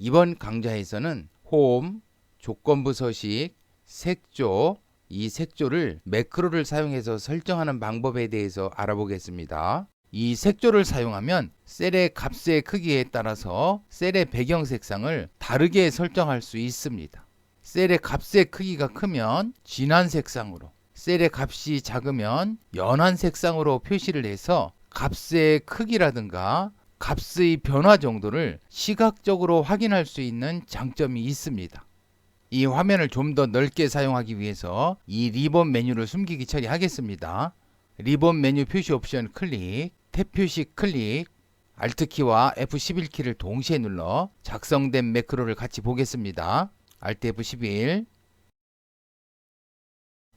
이번 강좌에서는 홈, 조건부 서식, 색조, 이 색조를 매크로를 사용해서 설정하는 방법에 대해서 알아보겠습니다. 이 색조를 사용하면 셀의 값의 크기에 따라서 셀의 배경 색상을 다르게 설정할 수 있습니다. 셀의 값의 크기가 크면 진한 색상으로, 셀의 값이 작으면 연한 색상으로 표시를 해서 값의 크기라든가 값의 변화 정도를 시각적으로 확인할 수 있는 장점이 있습니다. 이 화면을 좀 더 넓게 사용하기 위해서 이 리본 메뉴를 숨기기 처리하겠습니다. 리본 메뉴 표시 옵션 클릭, 탭 표시 클릭, Alt키와 F11키를 동시에 눌러 작성된 매크로를 같이 보겠습니다. Alt F11.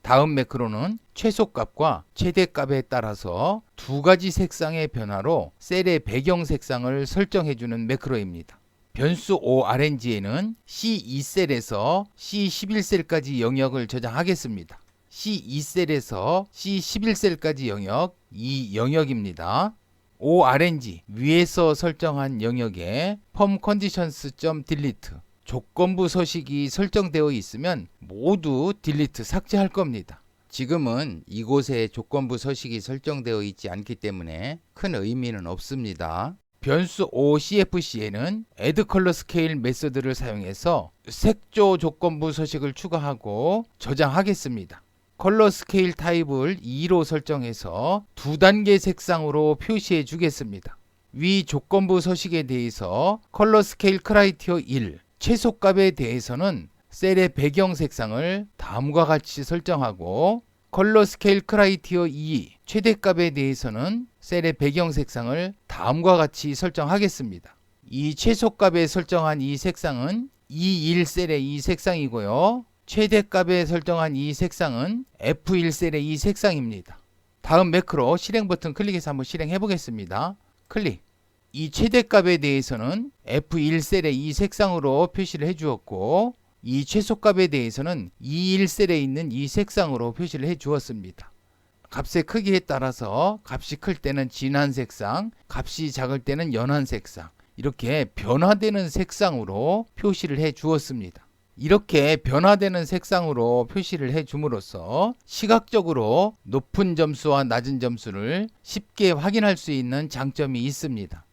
다음 매크로는 최소값과 최대값에 따라서 두 가지 색상의 변화로 셀의 배경 색상을 설정해주는 매크로입니다. 변수 orng에는 C2셀에서 C11셀까지 영역을 저장하겠습니다. C2셀에서 C11셀까지 영역, 이 영역입니다. orng 위에서 설정한 영역에 formConditions.delete 조건부 서식이 설정되어 있으면 모두 딜리트 삭제할 겁니다. 지금은 이곳에 조건부 서식이 설정되어 있지 않기 때문에 큰 의미는 없습니다. 변수 OCFC에는 add color scale 메소드를 사용해서 색조 조건부 서식을 추가하고 저장하겠습니다. 컬러 스케일 타입을 2로 설정해서 두 단계 색상으로 표시해 주겠습니다. 위 조건부 서식에 대해서 컬러 스케일 크라이티어 1, 최소값에 대해서는 셀의 배경 색상을 다음과 같이 설정하고 컬러 스케일 크라이티어 2, 최대값에 대해서는 셀의 배경 색상을 다음과 같이 설정하겠습니다. 이 최소값에 설정한 이 색상은 E1 셀의 이 색상이고요. 최대값에 설정한 이 색상은 F1 셀의 이 색상입니다. 다음 매크로 실행 버튼 클릭해서 한번 실행해 보겠습니다. 클릭. 이 최대값에 대해서는 F1 셀의 이 색상으로 표시를 해 주었고 이 최소값에 대해서는 E1 셀에 있는 이 색상으로 표시를 해 주었습니다. 값의 크기에 따라서 값이 클 때는 진한 색상, 값이 작을 때는 연한 색상, 이렇게 변화되는 색상으로 표시를 해 주었습니다. 이렇게 변화되는 색상으로 표시를 해 줌으로써 시각적으로 높은 점수와 낮은 점수를 쉽게 확인할 수 있는 장점이 있습니다.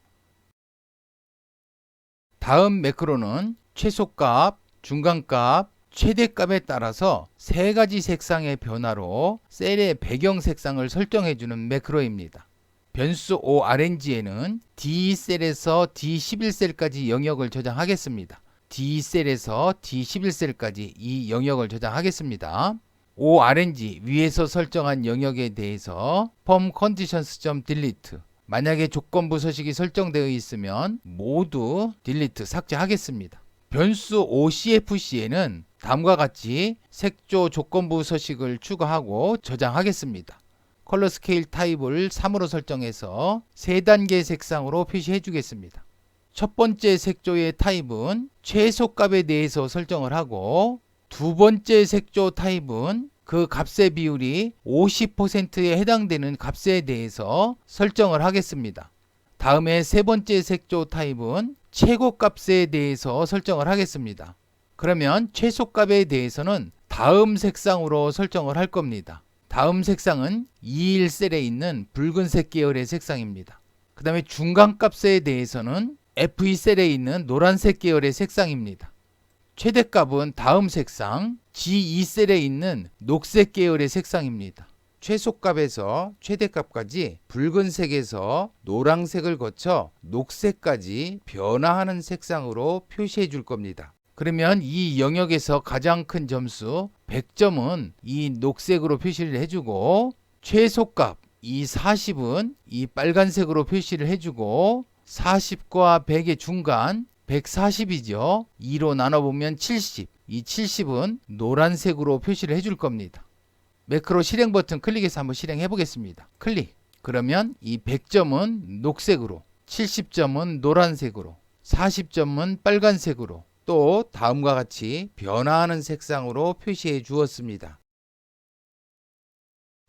다음 매크로는 최소값, 중간값, 최대값에 따라서 세 가지 색상의 변화로 셀의 배경 색상을 설정해주는 매크로입니다. 변수 orng에는 D2셀에서 D11셀까지 영역을 저장하겠습니다. D2셀에서 D11셀까지 이 영역을 저장하겠습니다. orng 위에서 설정한 영역에 대해서 formConditions.delete 만약에 조건부 서식이 설정되어 있으면 모두 딜리트 삭제하겠습니다. 변수 OCFC에는 다음과 같이 색조 조건부 서식을 추가하고 저장하겠습니다. 컬러 스케일 타입을 3으로 설정해서 3단계 색상으로 표시해 주겠습니다. 첫 번째 색조의 타입은 최소값에 대해서 설정을 하고 두 번째 색조 타입은 그 값의 비율이 50%에 해당되는 값에 대해서 설정을 하겠습니다. 다음에 세 번째 색조 타입은 최고값에 대해서 설정을 하겠습니다. 그러면 최소값에 대해서는 다음 색상으로 설정을 할 겁니다. 다음 색상은 2일 셀에 있는 붉은색 계열의 색상입니다. 그 다음에 중간값에 대해서는 F2 셀에 있는 노란색 계열의 색상입니다. 최대값은 다음 색상 G2 셀에 있는 녹색 계열의 색상입니다. 최소값에서 최대값까지 붉은색에서 노란색을 거쳐 녹색까지 변화하는 색상으로 표시해 줄 겁니다. 그러면 이 영역에서 가장 큰 점수 100점은 이 녹색으로 표시를 해주고 최소값 이 40은 이 빨간색으로 표시를 해주고 40과 100의 중간 140이죠. 2로 나눠보면 70. 이 70은 노란색으로 표시를 해줄 겁니다. 매크로 실행 버튼 클릭해서 한번 실행해 보겠습니다. 클릭. 그러면 이 100점은 녹색으로, 70점은 노란색으로, 40점은 빨간색으로 또 다음과 같이 변화하는 색상으로 표시해 주었습니다.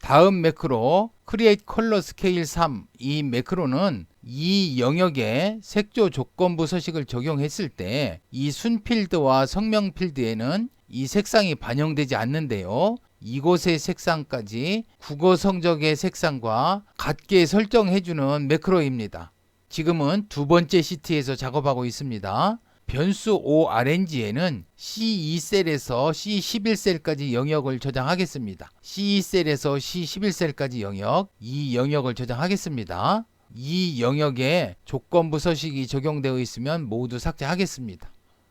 다음 매크로 Create Color Scale 3. 이 매크로는 이 영역에 색조 조건부 서식을 적용했을 때 이 순필드와 성명필드에는 이 색상이 반영되지 않는데요. 이곳의 색상까지 국어 성적의 색상과 같게 설정해주는 매크로입니다. 지금은 두 번째 시트에서 작업하고 있습니다. 변수 ORNG에는 C2셀에서 C11셀까지 영역을 저장하겠습니다. C2셀에서 C11셀까지 영역, 이 영역을 저장하겠습니다. 이 영역에 조건부 서식이 적용되어 있으면 모두 삭제하겠습니다.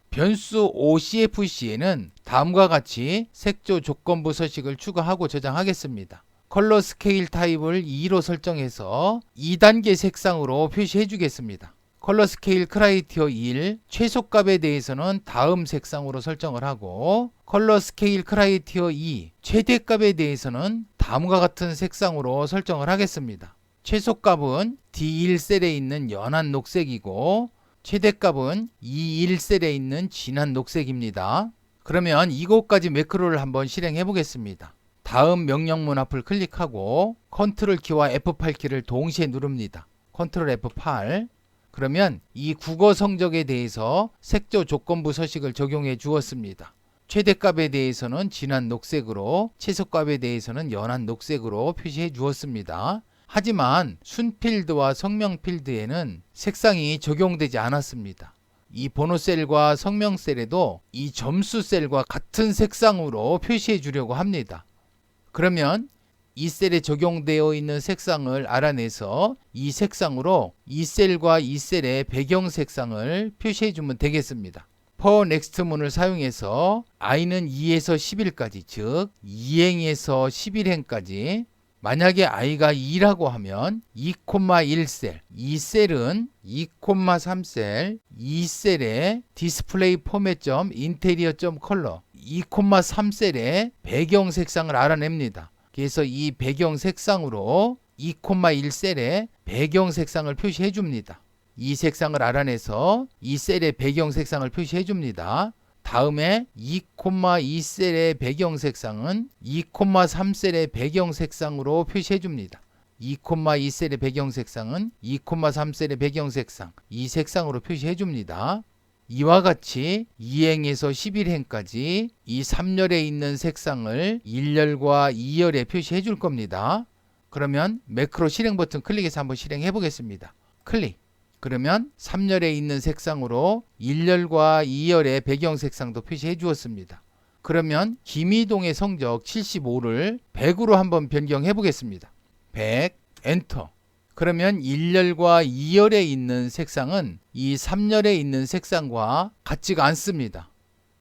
변수 OCFC에는 다음과 같이 색조 조건부 서식을 추가하고 저장하겠습니다. 컬러 스케일 타입을 2로 설정해서 2단계 색상으로 표시해 주겠습니다. 컬러 스케일 크라이티어 1 최소값에 대해서는 다음 색상으로 설정을 하고 컬러 스케일 크라이티어 2 최대값에 대해서는 다음과 같은 색상으로 설정을 하겠습니다. 최소값은 D1셀에 있는 연한 녹색이고 최대값은 E1셀에 있는 진한 녹색입니다. 그러면 이곳까지 매크로를 한번 실행해 보겠습니다. 다음 명령문 앞을 클릭하고 컨트롤 키와 F8키를 동시에 누릅니다. 컨트롤 F8. 그러면 이 국어 성적에 대해서 색조 조건부 서식을 적용해 주었습니다. 최대값에 대해서는 진한 녹색으로, 최소값에 대해서는 연한 녹색으로 표시해 주었습니다. 하지만 순필드와 성명필드에는 색상이 적용되지 않았습니다. 이 번호셀과 성명셀에도 이 점수셀과 같은 색상으로 표시해 주려고 합니다. 그러면 이 셀에 적용되어 있는 색상을 알아내서 이 색상으로 이 셀과 이 셀의 배경 색상을 표시해 주면 되겠습니다. for next 문을 사용해서 i는 2에서 10일까지, 즉 2행에서 11행까지, 만약에 i가 2라고 하면 2,1셀, 이 셀은 2,3셀, 이 셀의 디스플레이 포맷.인테리어.컬러, 2,3셀의 배경 색상을 알아냅니다. 그래서 이 배경 색상으로 2,1셀의 배경 색상을 표시해 줍니다. 이 색상을 알아내서 이 셀의 배경 색상을 표시해 줍니다. 다음에 2,2셀의 배경 색상은 2,3셀의 배경 색상으로 표시해 줍니다. 2,2셀의 배경 색상은 2,3셀의 배경 색상, 이 색상으로 표시해 줍니다. 이와 같이 2행에서 11행까지 이 3열에 있는 색상을 1열과 2열에 표시해 줄 겁니다. 그러면 매크로 실행 버튼 클릭해서 한번 실행해 보겠습니다. 클릭. 그러면 3열에 있는 색상으로 1열과 2열의 배경 색상도 표시해 주었습니다. 그러면 김희동의 성적 75를 100으로 한번 변경해 보겠습니다. 100, 엔터. 그러면 1열과 2열에 있는 색상은 이 3열에 있는 색상과 같지가 않습니다.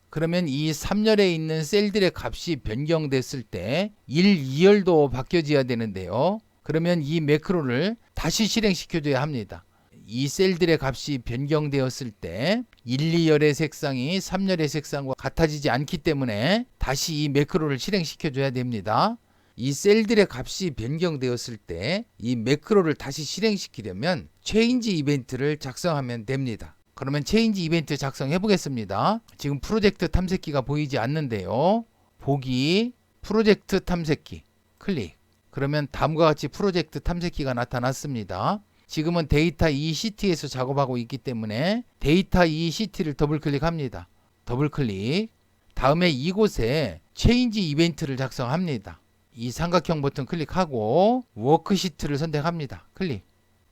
그러면 이 3열에 있는 셀들의 값이 변경됐을 때 1, 2열도 바뀌어져야 되는데요. 그러면 이 매크로를 다시 실행시켜줘야 합니다. 이 셀들의 값이 변경되었을 때 1, 2열의 색상이 3열의 색상과 같아지지 않기 때문에 다시 이 매크로를 실행시켜줘야 됩니다. 이 셀들의 값이 변경되었을 때 이 매크로를 다시 실행시키려면 체인지 이벤트를 작성하면 됩니다. 그러면 체인지 이벤트 작성해 보겠습니다. 지금 프로젝트 탐색기가 보이지 않는데요. 보기, 프로젝트 탐색기, 클릭. 그러면 다음과 같이 프로젝트 탐색기가 나타났습니다. 지금은 데이터 ECT에서 작업하고 있기 때문에 데이터 ECT를 더블 클릭합니다. 더블 클릭. 다음에 이곳에 체인지 이벤트를 작성합니다. 이 삼각형 버튼 클릭하고 워크시트를 선택합니다. 클릭.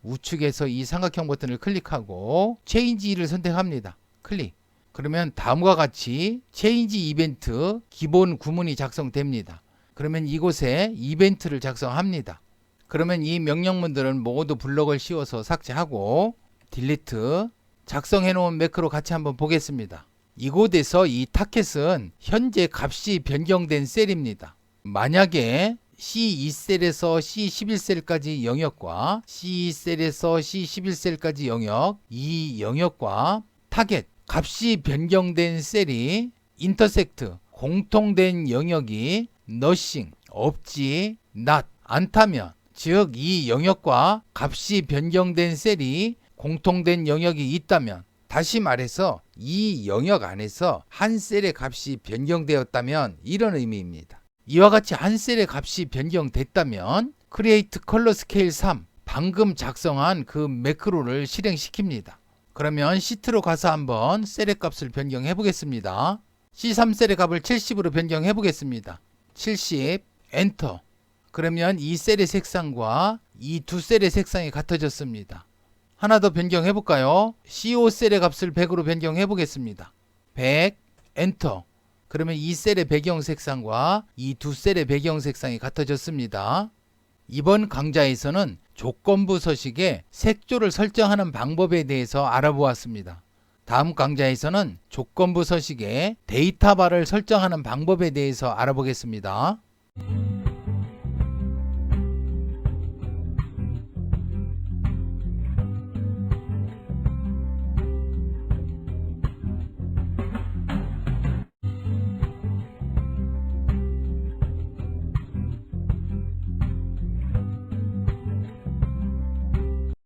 우측에서 이 삼각형 버튼을 클릭하고 체인지를 선택합니다. 클릭. 그러면 다음과 같이 체인지 이벤트 기본 구문이 작성됩니다. 그러면 이곳에 이벤트를 작성합니다. 그러면 이 명령문들은 모두 블럭을 씌워서 삭제하고 딜리트. 작성해 놓은 매크로 같이 한번 보겠습니다. 이곳에서 이 타켓은 현재 값이 변경된 셀입니다. 만약에 C2셀에서 C11셀까지 영역과 C2셀에서 C11셀까지 영역, 이 영역과 타겟, 값이 변경된 셀이 인터섹트, 공통된 영역이 nothing, 없지, not, 않다면, 즉 이 영역과 값이 변경된 셀이 공통된 영역이 있다면, 다시 말해서 이 영역 안에서 한 셀의 값이 변경되었다면 이런 의미입니다. 이와 같이 한 셀의 값이 변경됐다면 Create Color Scale 3 방금 작성한 그 매크로를 실행시킵니다. 그러면 시트로 가서 한번 셀의 값을 변경해 보겠습니다. C3 셀의 값을 70으로 변경해 보겠습니다. 70 엔터. 그러면 이 셀의 색상과 이 두 셀의 색상이 같아졌습니다. 하나 더 변경해 볼까요? CO 셀의 값을 100으로 변경해 보겠습니다. 100 엔터. 그러면 이 셀의 배경 색상과 이 두 셀의 배경 색상이 같아졌습니다. 이번 강좌에서는 조건부 서식에 색조를 설정하는 방법에 대해서 알아보았습니다. 다음 강좌에서는 조건부 서식에 데이터 바를 설정하는 방법에 대해서 알아보겠습니다.